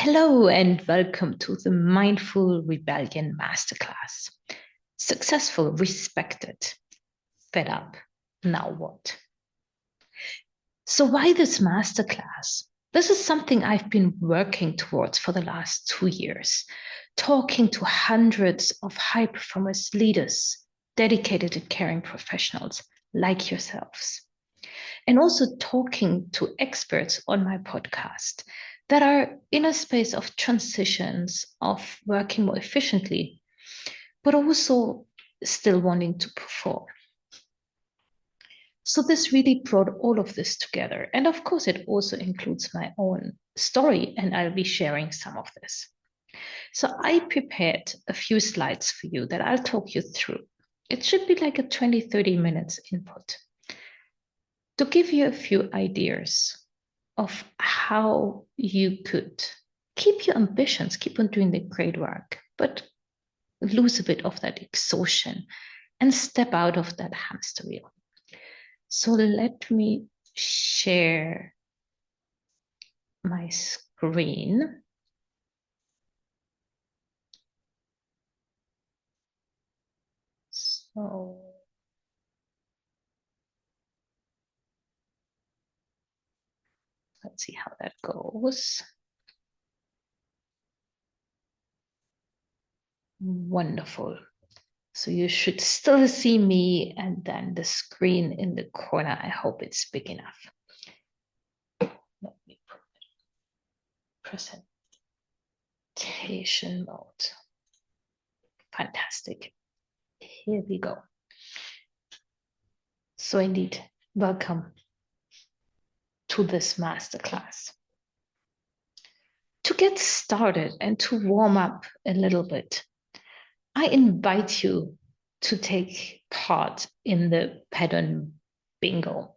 Hello and welcome to the Mindful Rebellion Masterclass. Successful, respected, fed up, now what? So why this masterclass? This is something I've been working towards for the last 2 years, talking to hundreds of high performance leaders, dedicated and caring professionals like yourselves, and also talking to experts on my podcast that are in a space of transitions, of working more efficiently, but also still wanting to perform. So this really brought all of this together. And of course, it also includes my own story, and I'll be sharing some of this. So I prepared a few slides for you that I'll talk you through. It should be like a 20-30 minutes input to give you a few ideas of how you could keep your ambitions, keep on doing the great work, but lose a bit of that exhaustion and step out of that hamster wheel. So let me share my screen. So let's see how that goes. Wonderful. So you should still see me and then the screen in the corner. I hope it's big enough. Let me put presentation mode. Fantastic. Here we go. So indeed, welcome to this masterclass. To get started and to warm up a little bit, I invite you to take part in the pattern bingo.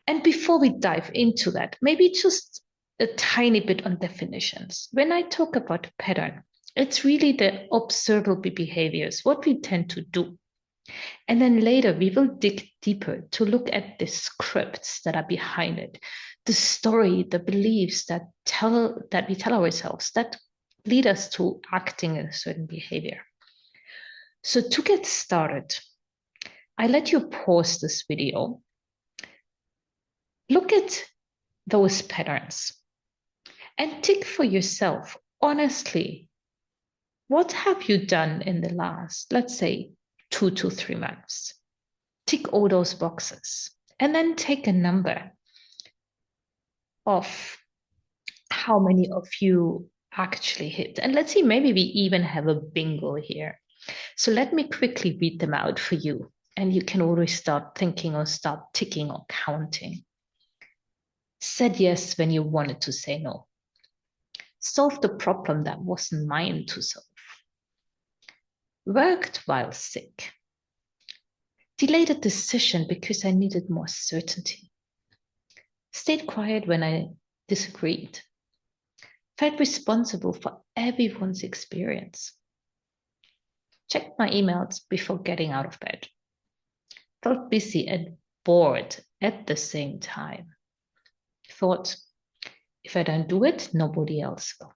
And before we dive into that, maybe just a tiny bit on definitions. When I talk about pattern, it's really the observable behaviors, what we tend to do. And then later we will dig deeper to look at the scripts that are behind it, the story, the beliefs that we tell ourselves that lead us to acting in a certain behavior. So to get started, I let you pause this video. Look at those patterns and tick for yourself, honestly, what have you done in the last, let's say, 2 to 3 months? Tick all those boxes and then take a number of how many of you actually hit. And let's see, maybe we even have a bingo here. So let me quickly read them out for you. And you can always start thinking or start ticking or counting. Said yes when you wanted to say no. Solved the problem that wasn't mine to solve. Worked while sick. Delayed a decision because I needed more certainty. Stayed quiet when I disagreed. Felt responsible for everyone's experience. Checked my emails before getting out of bed. Felt busy and bored at the same time. Thought, if I don't do it, nobody else will.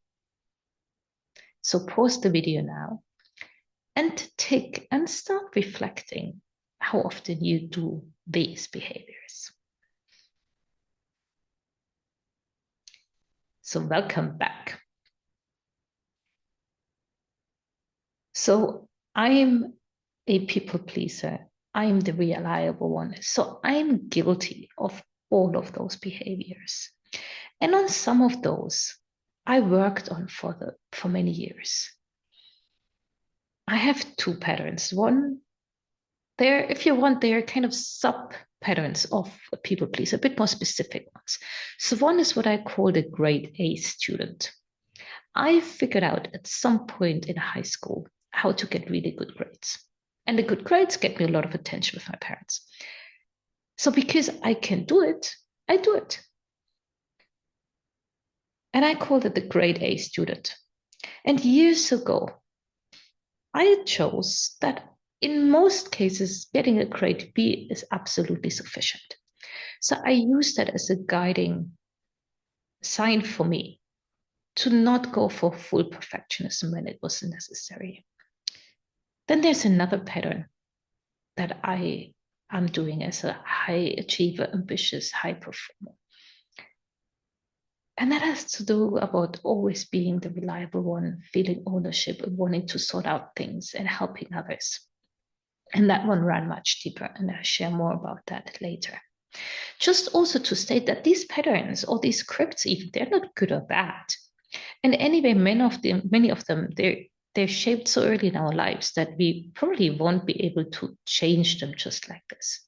So pause the video now and tick and start reflecting how often you do these behaviors. So welcome back. So I'm a people pleaser. I'm the reliable one. So I'm guilty of all of those behaviors. And on some of those, I worked on for many years. I have 2 patterns. One, if you want, they are kind of sub patterns of a people pleaser, a bit more specific ones. So one is what I call the grade A student. I figured out at some point in high school how to get really good grades. And the good grades get me a lot of attention with my parents. So because I can do it, I do it. And I called it the grade A student. And years ago, I chose that in most cases, getting a grade B is absolutely sufficient. So I use that as a guiding sign for me to not go for full perfectionism when it was necessary. Then there's another pattern that I am doing as a high achiever, ambitious, high performer. And that has to do about always being the reliable one, feeling ownership and wanting to sort out things and helping others. And that one ran much deeper, and I'll share more about that later. Just also to state that these patterns or these scripts, even, they're not good or bad. And anyway, many of them, they're shaped so early in our lives that we probably won't be able to change them just like this.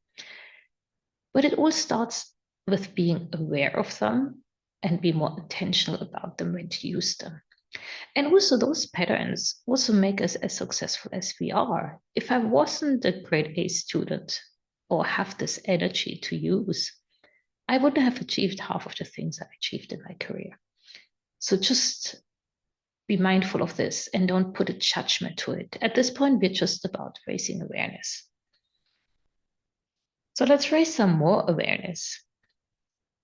But it all starts with being aware of them and be more intentional about them when to use them. And also those patterns also make us as successful as we are. If I wasn't a grade A student or have this energy to use, I wouldn't have achieved half of the things I achieved in my career. So just be mindful of this and don't put a judgment to it. At this point, we're just about raising awareness. So let's raise some more awareness.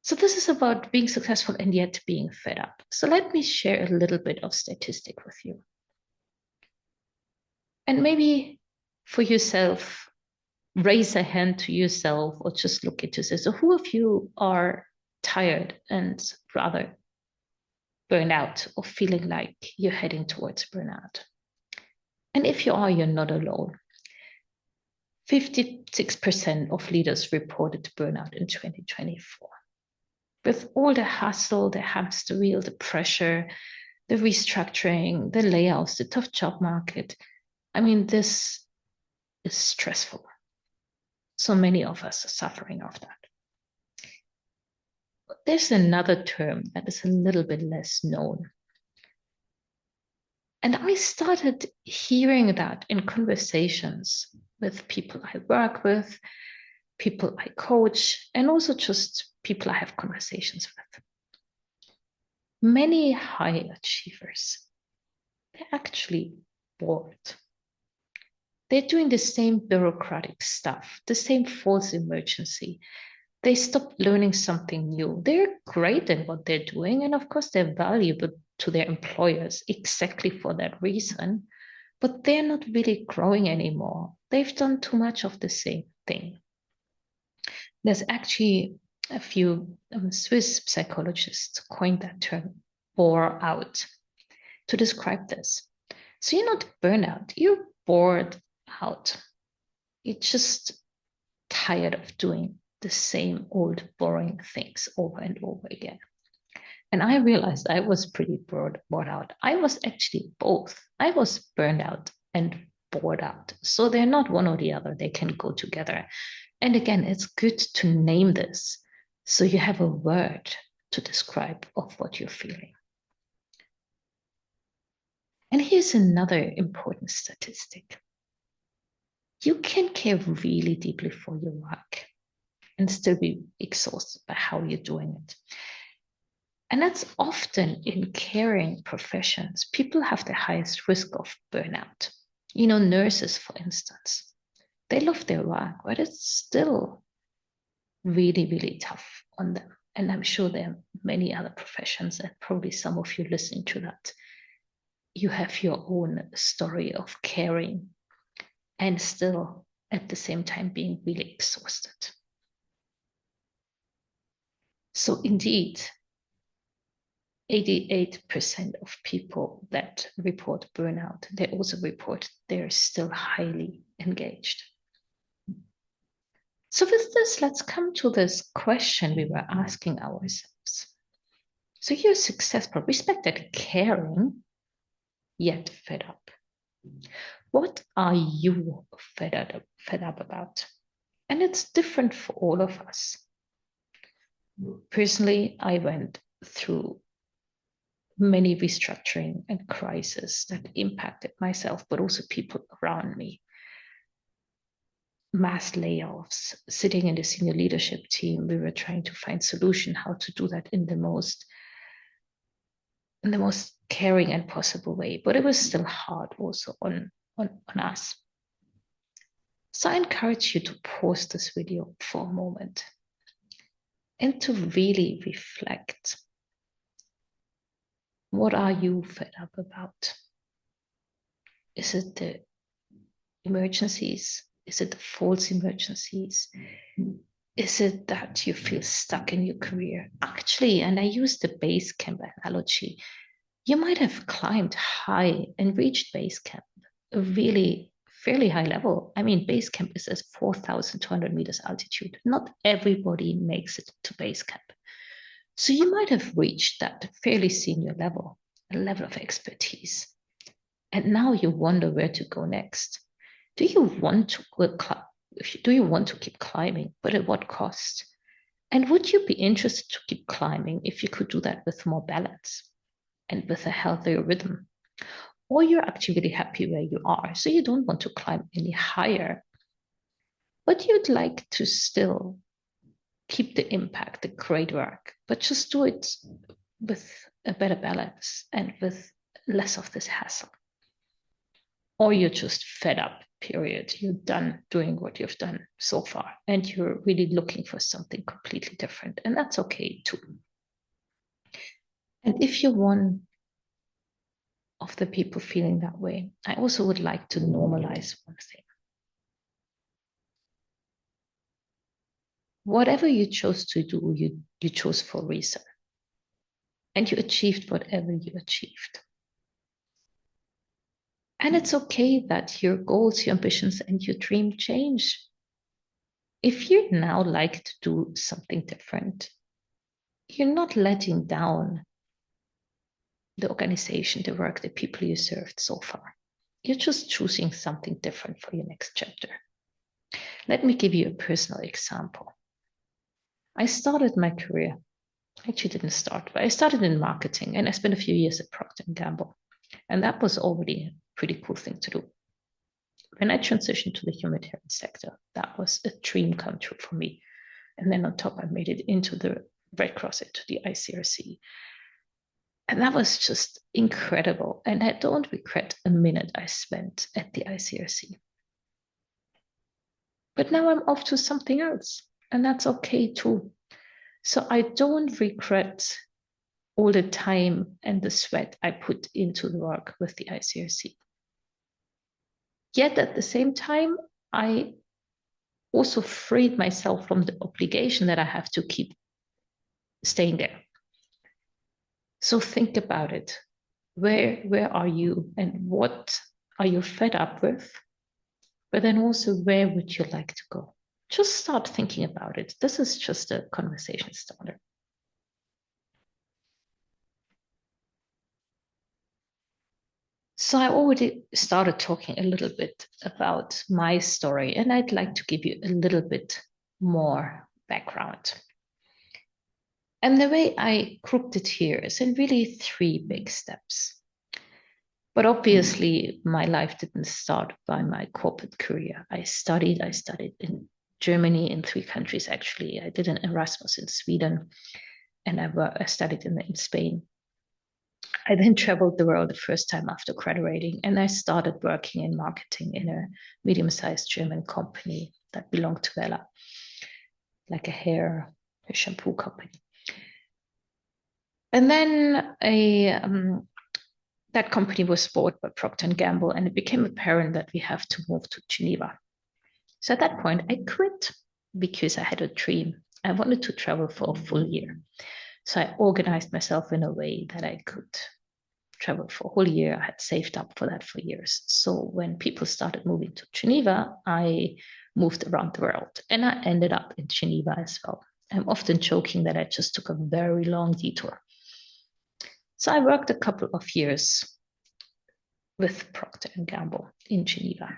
So this is about being successful and yet being fed up. So let me share a little bit of statistic with you. And maybe for yourself, raise a hand to yourself or just look into this. So who of you are tired and rather burned out or feeling like you're heading towards burnout? And if you are, you're not alone. 56% of leaders reported burnout in 2024. With all the hustle, the hamster wheel, the pressure, the restructuring, the layoffs, the tough job market, I mean, this is stressful. So many of us are suffering of that. But there's another term that is a little bit less known. And I started hearing that in conversations with people I work with, people I coach, and also just people I have conversations with. Many high achievers, they're actually bored. They're doing the same bureaucratic stuff, the same false emergency. They stopped learning something new. They're great at what they're doing, and of course, they're valuable to their employers exactly for that reason, but they're not really growing anymore. They've done too much of the same thing. There's actually a few Swiss psychologists coined that term, bore out, to describe this. So you're not burnout, you're bored out. You're just tired of doing the same old boring things over and over again. And I realized I was pretty bored out. I was actually both. I was burned out and bored out. So they're not one or the other, they can go together. And again, it's good to name this so you have a word to describe of what you're feeling. And here's another important statistic. You can care really deeply for your work and still be exhausted by how you're doing it. And that's often in caring professions. People have the highest risk of burnout. You know, nurses, for instance, they love their work, but it's still really, really tough on them. And I'm sure there are many other professions, and probably some of you listening to that. You have your own story of caring and still at the same time being really exhausted. So indeed, 88% of people that report burnout, they also report they're still highly engaged. So with this, let's come to this question we were asking ourselves. So you're successful, respected, caring, yet fed up. What are you fed up about? And it's different for all of us. Personally, I went through many restructuring and crises that impacted myself, but also people around me. Mass layoffs, sitting in the senior leadership team, we were trying to find solution how to do that in the most caring and possible way, but it was still hard also on us. So I encourage you to pause this video for a moment and to really reflect. What are you fed up about? Is it the emergencies? Is it the false emergencies? Is it that you feel stuck in your career? Actually, and I use the base camp analogy, you might have climbed high and reached base camp, a really fairly high level. I mean, base camp is at 4,200 meters altitude. Not everybody makes it to base camp. So you might have reached that fairly senior level, a level of expertise. And now you wonder where to go next. Do you want to keep climbing, but at what cost? And would you be interested to keep climbing if you could do that with more balance and with a healthier rhythm? Or you're actually really happy where you are, so you don't want to climb any higher, but you'd like to still keep the impact, the great work, but just do it with a better balance and with less of this hassle. Or you're just fed up, period. You're done doing what you've done so far, and you're really looking for something completely different. And that's okay too. And if you're one of the people feeling that way, I also would like to normalize one thing. Whatever you chose to do, you chose for a reason. And you achieved whatever you achieved. And it's okay that your goals, your ambitions, and your dream change. If you now like to do something different, you're not letting down the organization, the work, the people you served so far. You're just choosing something different for your next chapter. Let me give you a personal example. I started my career, actually didn't start, but I started in marketing and I spent a few years at Procter & Gamble. And that was already a pretty cool thing to do. When I transitioned to the humanitarian sector, that was a dream come true for me. And then on top, I made it into the Red Cross, into the ICRC. And that was just incredible. And I don't regret a minute I spent at the ICRC. But now I'm off to something else. And that's okay too. So I don't regret all the time and the sweat I put into the work with the ICRC. Yet at the same time, I also freed myself from the obligation that I have to keep staying there. So think about it. Where are you and what are you fed up with? But then also, where would you like to go? Just start thinking about it. This is just a conversation starter. So I already started talking a little bit about my story, and I'd like to give you a little bit more background. And the way I grouped it here is in really 3 big steps. But obviously, my life didn't start by my corporate career. I studied in Germany, in 3 countries, actually. I did an Erasmus in Sweden, and I studied in Spain. I then traveled the world the first time after graduating, and I started working in marketing in a medium-sized German company that belonged to Wella, like a shampoo company. And then that company was bought by Procter & Gamble, and it became apparent that we have to move to Geneva. So at that point, I quit because I had a dream. I wanted to travel for a full year. So I organized myself in a way that I could travel for a whole year. I had saved up for that for years. So when people started moving to Geneva, I moved around the world, and I ended up in Geneva as well. I'm often joking that I just took a very long detour. So I worked a couple of years with Procter & Gamble in Geneva.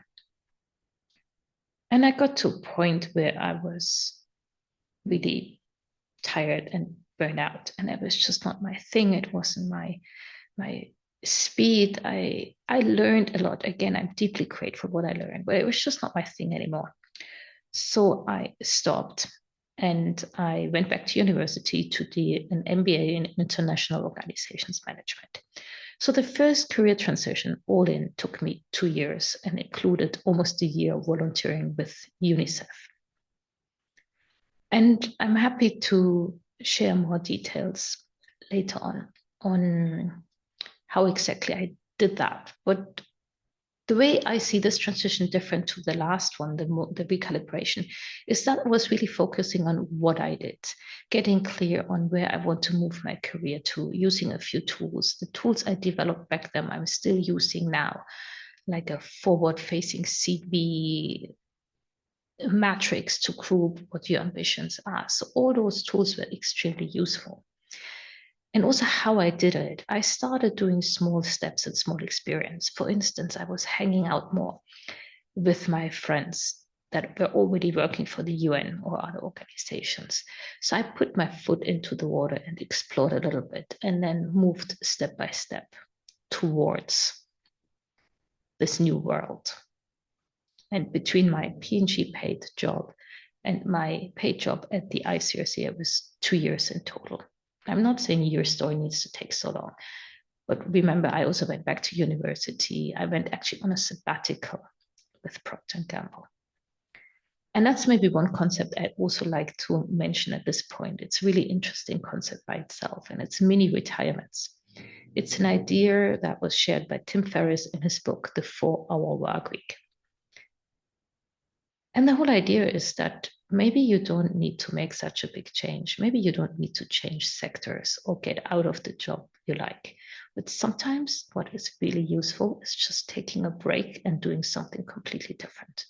And I got to a point where I was really tired and burned out, and it was just not my thing. It wasn't my speed. I learned a lot. Again, I'm deeply grateful for what I learned, but it was just not my thing anymore. So I stopped and I went back to university to do an MBA in International Organizations Management. So the first career transition all in took me 2 years and included almost a year of volunteering with UNICEF. And I'm happy to share more details later on how exactly I did that. But the way I see this transition different to the last one, the recalibration, is that I was really focusing on what I did, getting clear on where I want to move my career to, using a few tools. The tools I developed back then, I'm still using now, like a forward-facing CV, matrix to group what your ambitions are. So all those tools were extremely useful. And also how I did it. I started doing small steps and small experience. For instance, I was hanging out more with my friends that were already working for the UN or other organizations. So I put my foot into the water and explored a little bit, and then moved step by step towards this new world. And between my P&G paid job and my paid job at the ICRC, it was 2 years in total. I'm not saying your story needs to take so long, but remember, I also went back to university. I went actually on a sabbatical with Procter & Gamble. And that's maybe one concept I'd also like to mention at this point. It's a really interesting concept by itself, and it's mini retirements. It's an idea that was shared by Tim Ferriss in his book, The 4-Hour Workweek. And the whole idea is that maybe you don't need to make such a big change. Maybe you don't need to change sectors or get out of the job you like. But sometimes what is really useful is just taking a break and doing something completely different.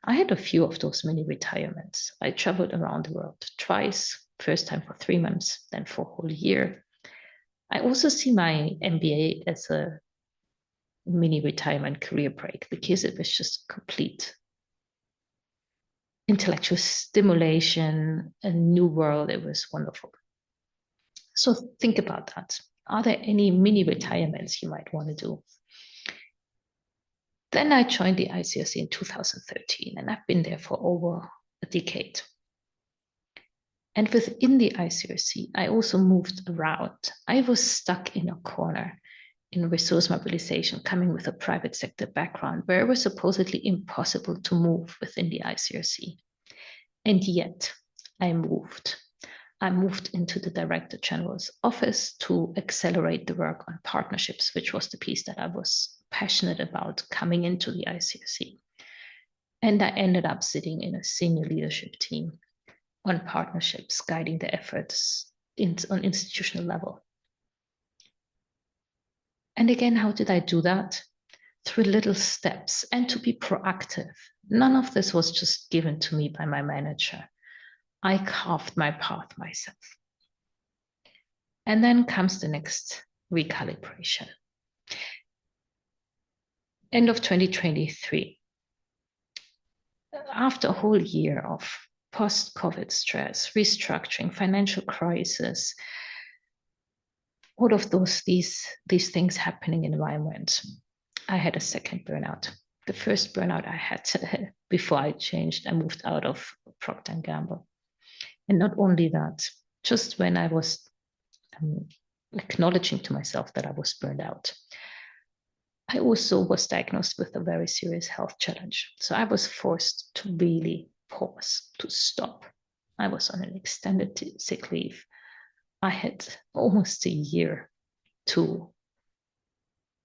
I had a few of those mini retirements. I traveled around the world twice, first time for 3 months, then for a whole year. I also see my MBA as a mini retirement career break because it was just complete intellectual stimulation, a new world. It was wonderful. So think about that. Are there any mini retirements you might want to do? Then I joined the ICRC in 2013, and I've been there for over a decade. And within the ICRC, I also moved around. I was stuck in a corner in resource mobilization, coming with a private sector background where it was supposedly impossible to move within the ICRC. And yet I moved. I moved into the Director General's office to accelerate the work on partnerships, which was the piece that I was passionate about coming into the ICRC. And I ended up sitting in a senior leadership team on partnerships, guiding the efforts on institutional level. And again, how did I do that? Through little steps and to be proactive. None of this was just given to me by my manager. I carved my path myself. And then comes the next recalibration. End of 2023. After a whole year of post-COVID stress, restructuring, financial crisis, all of these things happening in the environment, I had a second burnout. The first burnout I had before I changed, I moved out of Procter & Gamble. And not only that, just when I was acknowledging to myself that I was burned out, I also was diagnosed with a very serious health challenge. So I was forced to really pause, to stop. I was on an extended sick leave. I had almost a year to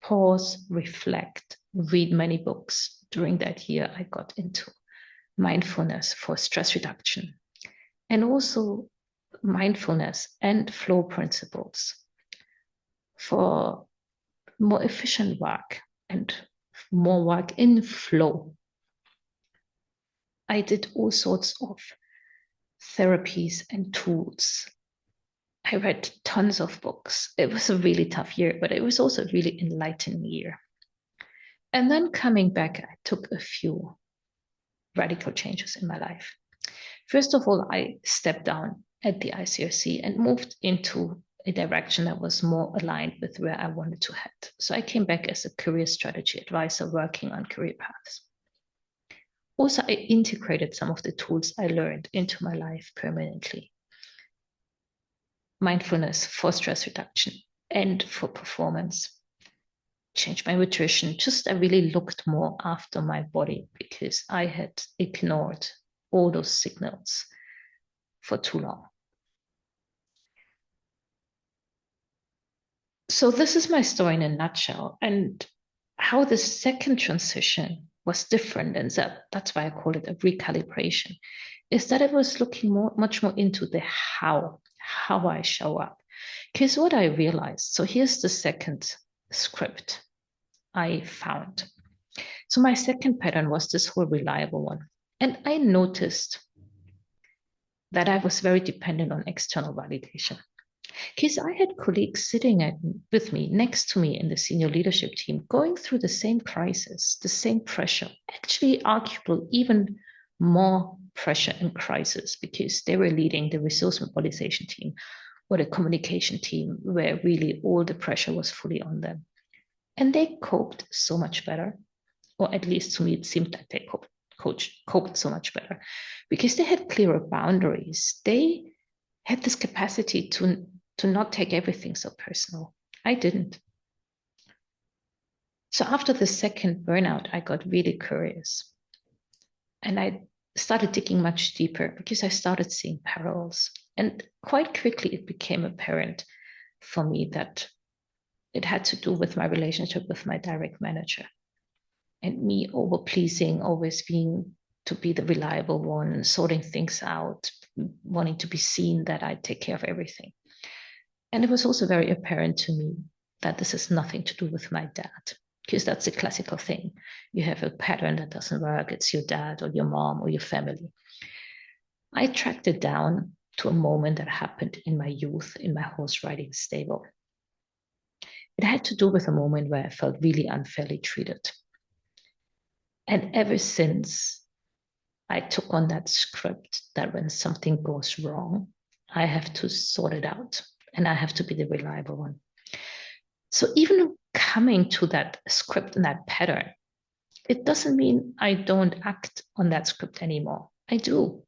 pause, reflect, read many books. During that year, I got into mindfulness for stress reduction, and also mindfulness and flow principles for more efficient work and more work in flow. I did all sorts of therapies and tools. I read tons of books. It was a really tough year, but it was also a really enlightening year. And then coming back, I took a few radical changes in my life. First of all, I stepped down at the ICRC and moved into a direction that was more aligned with where I wanted to head. So I came back as a career strategy advisor working on career paths. Also, I integrated some of the tools I learned into my life permanently. Mindfulness for stress reduction and for performance. Changed my nutrition. Just I really looked more after my body because I had ignored all those signals for too long. So this is my story in a nutshell, and how the second transition was different, and that's why I call it a recalibration, is that I was looking much more into the how I show up. Because what I realized, so here's the second script I found. So my second pattern was this whole reliable one. And I noticed that I was very dependent on external validation. Because I had colleagues with me, next to me in the senior leadership team, going through the same crisis, the same pressure, actually arguably even more pressure and crisis, because they were leading the resource mobilization team or the communication team, where really all the pressure was fully on them. And they coped so much better, or at least to me, it seemed like they coped so much better, because they had clearer boundaries. They had this capacity to not take everything so personal. I didn't. So after the second burnout, I got really curious. And I started digging much deeper, because I started seeing parallels. And quite quickly, it became apparent for me that it had to do with my relationship with my direct manager, and me over pleasing, always being to be the reliable one, sorting things out, wanting to be seen that I take care of everything. And it was also very apparent to me that this has nothing to do with my dad, because that's a classical thing. You have a pattern that doesn't work, it's your dad or your mom or your family. I tracked it down to a moment that happened in my youth in my horse riding stable. It had to do with a moment where I felt really unfairly treated. And ever since, I took on that script that when something goes wrong, I have to sort it out and I have to be the reliable one. So even coming to that script and that pattern, it doesn't mean I don't act on that script anymore. I do.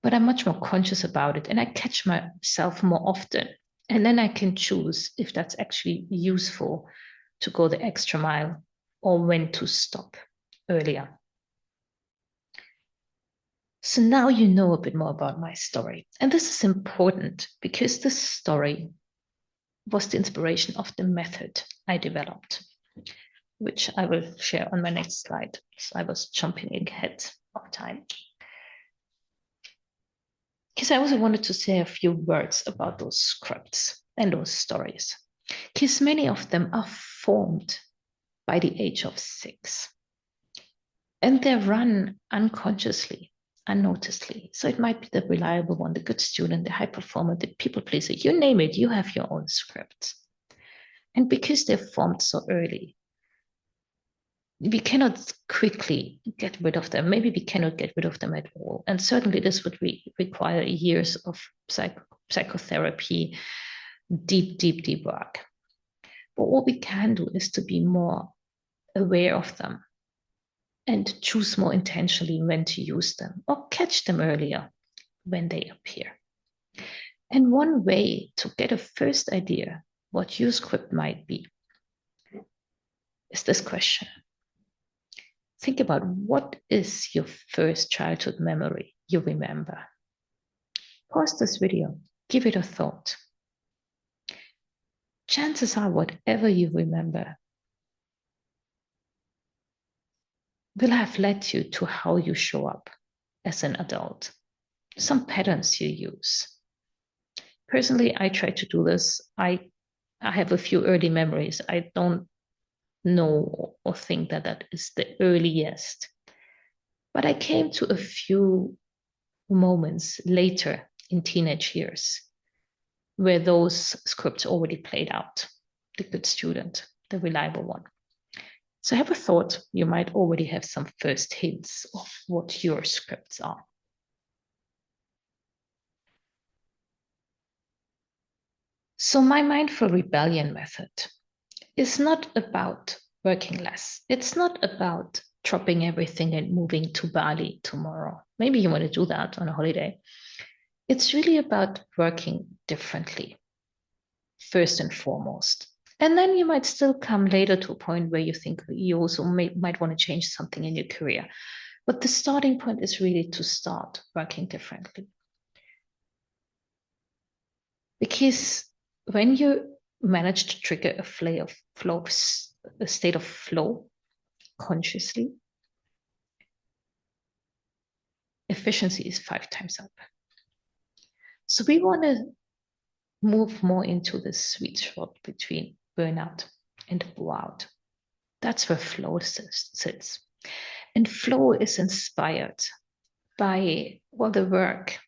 But I'm much more conscious about it and I catch myself more often. And then I can choose if that's actually useful to go the extra mile or when to stop earlier. So now you know a bit more about my story. And this is important because this story was the inspiration of the method I developed, which I will share on my next slide. So I was jumping ahead of time. Because I also wanted to say a few words about those scripts and those stories, because many of them are formed by the age of 6. And they run unconsciously, unnoticedly. So it might be the reliable one, the good student, the high performer, the people pleaser, you name it, you have your own scripts. And because they're formed so early, we cannot quickly get rid of them. Maybe we cannot get rid of them at all. And certainly this would require years of psychotherapy, deep work. But what we can do is to be more aware of them and choose more intentionally when to use them or catch them earlier when they appear. And one way to get a first idea what your script might be is this question. Think about, what is your first childhood memory you remember? Pause this video, give it a thought. Chances are whatever you remember will have led you to how you show up as an adult, some patterns you use. Personally, I try to do this. I have a few early memories. I don't know or think that is the earliest. But I came to a few moments later in teenage years where those scripts already played out. The good student, the reliable one. So have a thought. You might already have some first hints of what your scripts are. So my mindful rebellion method is not about working less. It's not about dropping everything and moving to Bali tomorrow. Maybe you want to do that on a holiday. It's really about working differently, first and foremost. And then you might still come later to a point where you think you also might want to change something in your career. But the starting point is really to start working differently. Because when manage to trigger a state of flow consciously, efficiency is 5 times up. So we want to move more into the sweet spot between burnout and blowout. That's where flow sits. And flow is inspired by the work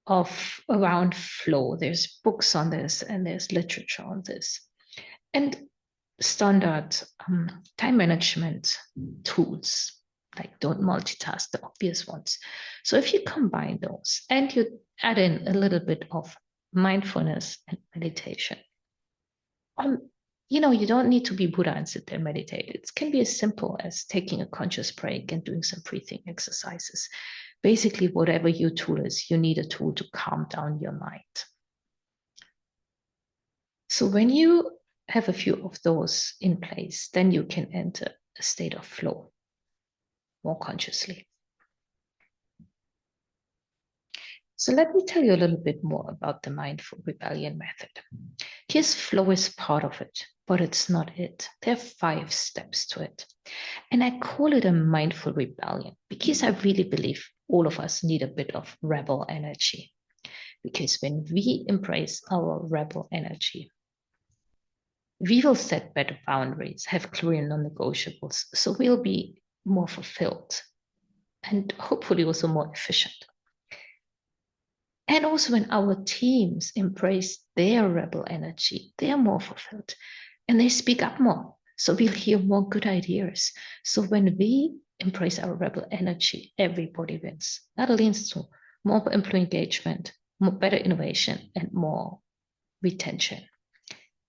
of around flow. There's books on this and there's literature on this. And standard time management tools, like don't multitask, the obvious ones. So if you combine those and you add in a little bit of mindfulness and meditation, you don't need to be Buddha and sit there and meditate. It can be as simple as taking a conscious break and doing some breathing exercises. Basically, whatever your tool is, you need a tool to calm down your mind. So when you have a few of those in place, then you can enter a state of flow more consciously. So let me tell you a little bit more about the mindful rebellion method. Yes, flow is part of it, but it's not it. There are 5 steps to it. And I call it a mindful rebellion because I really believe all of us need a bit of rebel energy. Because when we embrace our rebel energy, we will set better boundaries, have clear non-negotiables, so we'll be more fulfilled and hopefully also more efficient. And also when our teams embrace their rebel energy, they are more fulfilled and they speak up more. So we'll hear more good ideas. So when we embrace our rebel energy, everybody wins. That leads to more employee engagement, more better innovation, and more retention.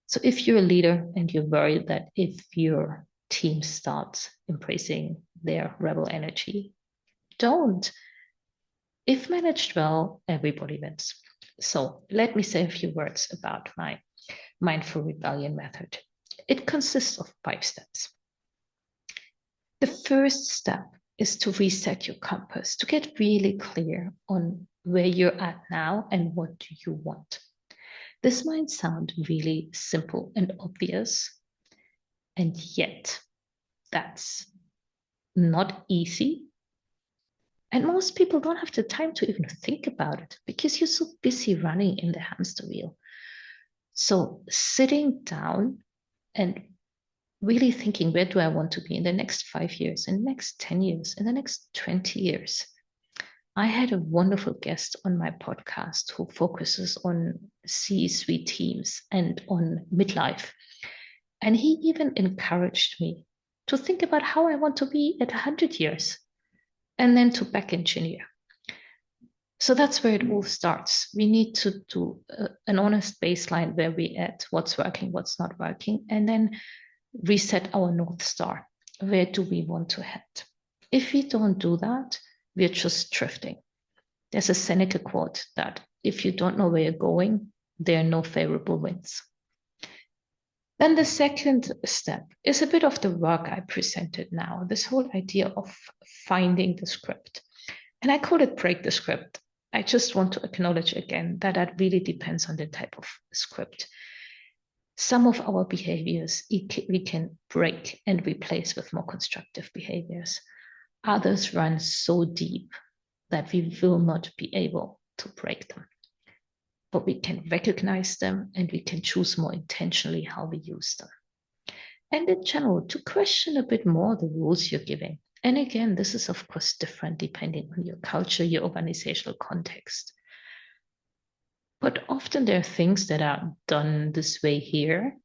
So if you're a leader and you're worried that if your team starts embracing their rebel energy, don't. If managed well, everybody wins. So let me say a few words about my mindful rebellion method. It consists of 5 steps. The first step is to reset your compass, to get really clear on where you're at now and what do you want. This might sound really simple and obvious, and yet that's not easy. And most people don't have the time to even think about it because you're so busy running in the hamster wheel. So sitting down and really thinking, where do I want to be in the next 5 years, in the next 10 years, in the next 20 years? I had a wonderful guest on my podcast who focuses on C-suite teams and on midlife. And he even encouraged me to think about how I want to be at 100 years and then to back engineer. So that's where it all starts. We need to do an honest baseline where we're at, what's working, what's not working, and then reset our North Star. Where do we want to head? If we don't do that, we're just drifting. There's a Seneca quote that if you don't know where you're going, there are no favorable winds. Then the second step is a bit of the work I presented now, this whole idea of finding the script. And I call it break the script. I just want to acknowledge again that that really depends on the type of script. Some of our behaviors we can break and replace with more constructive behaviors. Others run so deep that we will not be able to break them. But we can recognize them and we can choose more intentionally how we use them. And in general, to question a bit more the rules you're giving. And again, this is of course different depending on your culture, your organizational context. But often there are things that are done this way here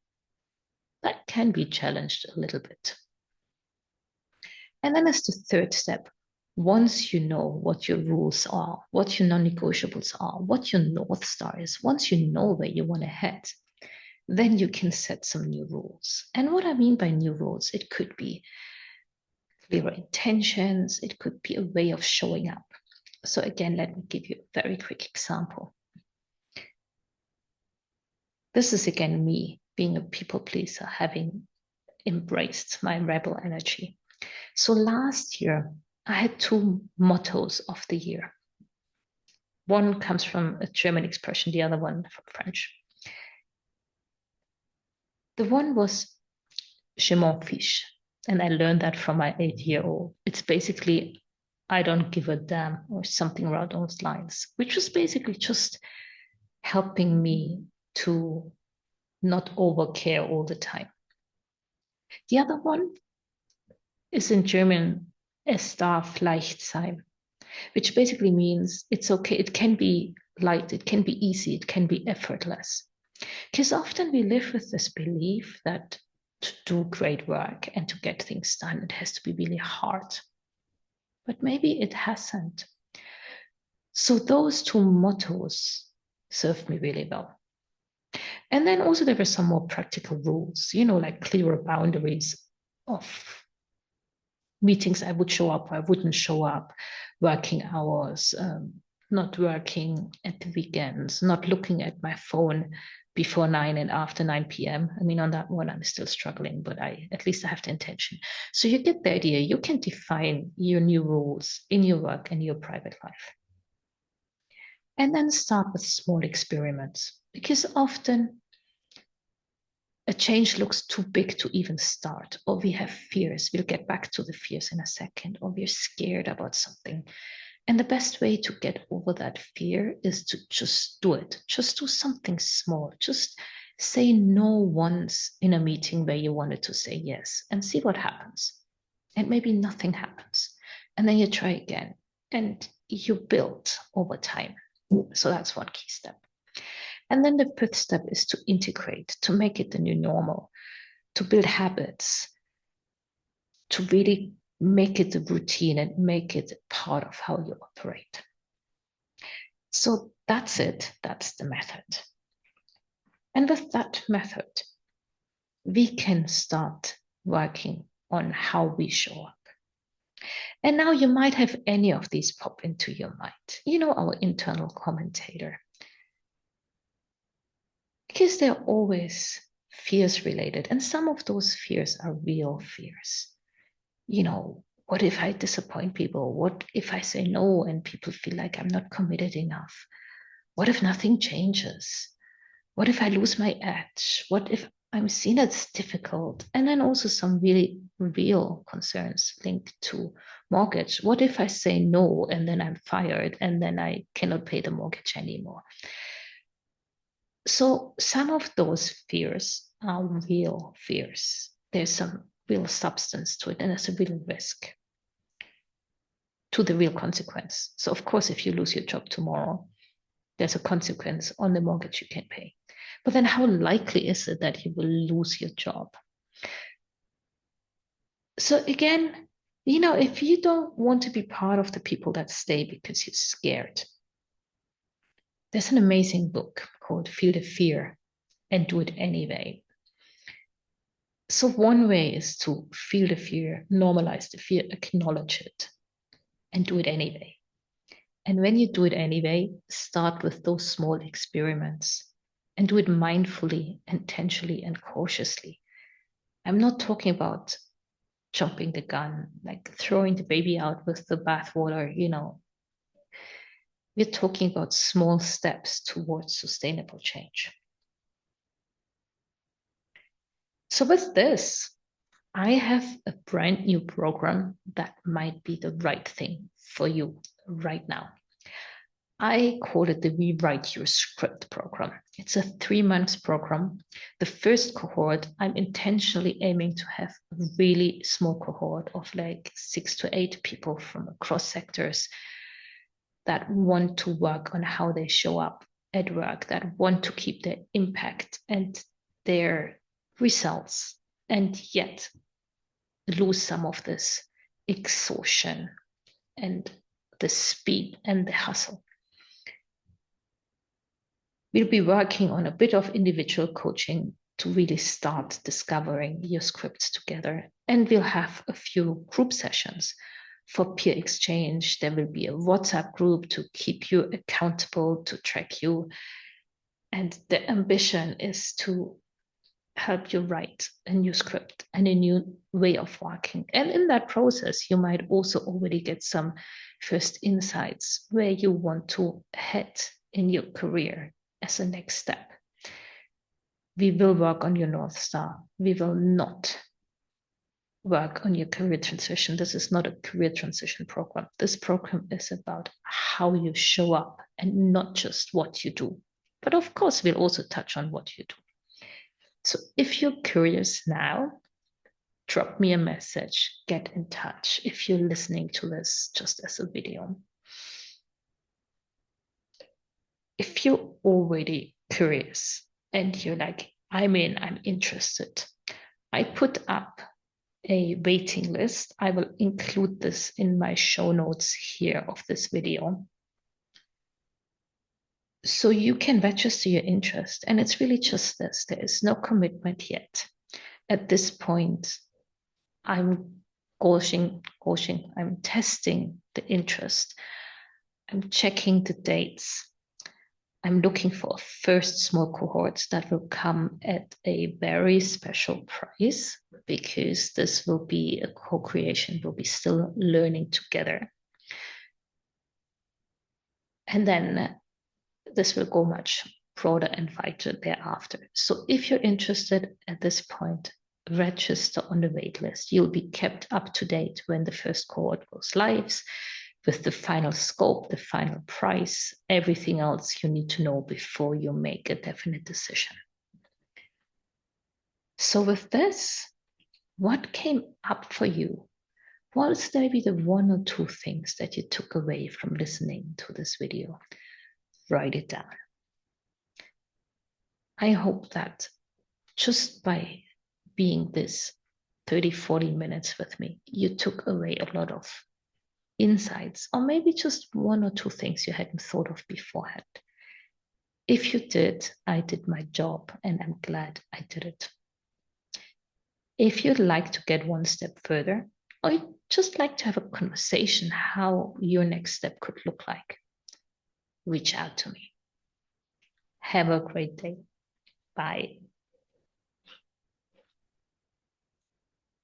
that can be challenged a little bit. And then as the third step, once you know what your rules are, what your non-negotiables are, what your North Star is, once you know where you want to head, then you can set some new rules. And what I mean by new rules, it could be clearer intentions, it could be a way of showing up. So again, let me give you a very quick example. This is again me being a people pleaser, having embraced my rebel energy. So last year, I had 2 mottos of the year. One comes from a German expression, the other one from French. The one was je m'en fiche. And I learned that from my 8-year-old. It's basically, I don't give a damn, or something around those lines, which was basically just helping me to not overcare all the time. The other one is in German, es darf leicht sein, which basically means it's okay. It can be light, it can be easy, it can be effortless. Because often we live with this belief that to do great work and to get things done, it has to be really hard. But maybe it hasn't. So those two mottos served me really well. And then also there were some more practical rules, like clearer boundaries of meetings I would show up, I wouldn't show up, working hours, not working at the weekends, not looking at my phone before 9 and after 9 p.m. I mean, on that one, I'm still struggling, but at least I have the intention. So you get the idea. You can define your new rules in your work and your private life. And then start with small experiments, because often a change looks too big to even start, or we have fears. We'll get back to the fears in a second, or we're scared about something. And the best way to get over that fear is to just do it. Just do something small. Just say no once in a meeting where you wanted to say yes and see what happens. And maybe nothing happens. And then you try again and you build over time. So that's one key step. And then the fifth step is to integrate, to make it the new normal, to build habits, to really make it a routine and make it part of how you operate. So that's it. That's the method. And with that method, we can start working on how we show up. And now you might have any of these pop into your mind. Our internal commentator. Because they're always fears related. And some of those fears are real fears. What if I disappoint people? What if I say no and people feel like I'm not committed enough? What if nothing changes? What if I lose my edge? What if I'm seen as difficult? And then also some really real concerns linked to mortgage. What if I say no and then I'm fired and then I cannot pay the mortgage anymore? So some of those fears are real fears. There's some real substance to it, and there's a real risk to the real consequence. So of course, if you lose your job tomorrow, there's a consequence on the mortgage you can pay. But then how likely is it that you will lose your job? So again, if you don't want to be part of the people that stay because you're scared, there's an amazing book called Feel the Fear and Do It Anyway. So one way is to feel the fear, normalize the fear, acknowledge it, and do it anyway. And when you do it anyway, start with those small experiments and do it mindfully, intentionally, and cautiously. I'm not talking about jumping the gun, like throwing the baby out with the bathwater. We're talking about small steps towards sustainable change. So with this, I have a brand new program that might be the right thing for you right now. I call it the Rewrite Your Script program. It's a 3-month program. The first cohort, I'm intentionally aiming to have a really small cohort of like 6 to 8 people from across sectors that want to work on how they show up at work, that want to keep their impact and their results, and yet lose some of this exhaustion and the speed and the hustle. We'll be working on a bit of individual coaching to really start discovering your scripts together. And we'll have a few group sessions for peer exchange. There will be a WhatsApp group to keep you accountable, to track you. And the ambition is to help you write a new script and a new way of working. And in that process, you might also already get some first insights where you want to head in your career as a next step. We will work on your North Star. We will not work on your career transition. This is not a career transition program. This program is about how you show up and not just what you do. But of course, we'll also touch on what you do. So if you're curious now, drop me a message, get in touch if you're listening to this just as a video. If you're already curious and you're like, I'm interested, I put up a waiting list. I will include this in my show notes here of this video. So you can register your interest. And it's really just this. There is no commitment yet. At this point, I'm I'm testing the interest. I'm checking the dates. I'm looking for a first small cohort that will come at a very special price, because this will be a co-creation. We'll be still learning together. And then this will go much broader and wider thereafter. So if you're interested at this point, register on the wait list. You'll be kept up to date when the first cohort goes live, with the final scope, the final price, everything else you need to know before you make a definite decision. So with this, what came up for you? What is maybe the one or two things that you took away from listening to this video? Write it down. I hope that just by being this 30, 40 minutes with me, you took away a lot of insights, or maybe just one or two things you hadn't thought of beforehand. If you did, I did my job, and I'm glad I did it. If you'd like to get one step further, or you'd just like to have a conversation how your next step could look like, reach out to me. Have a great day. Bye.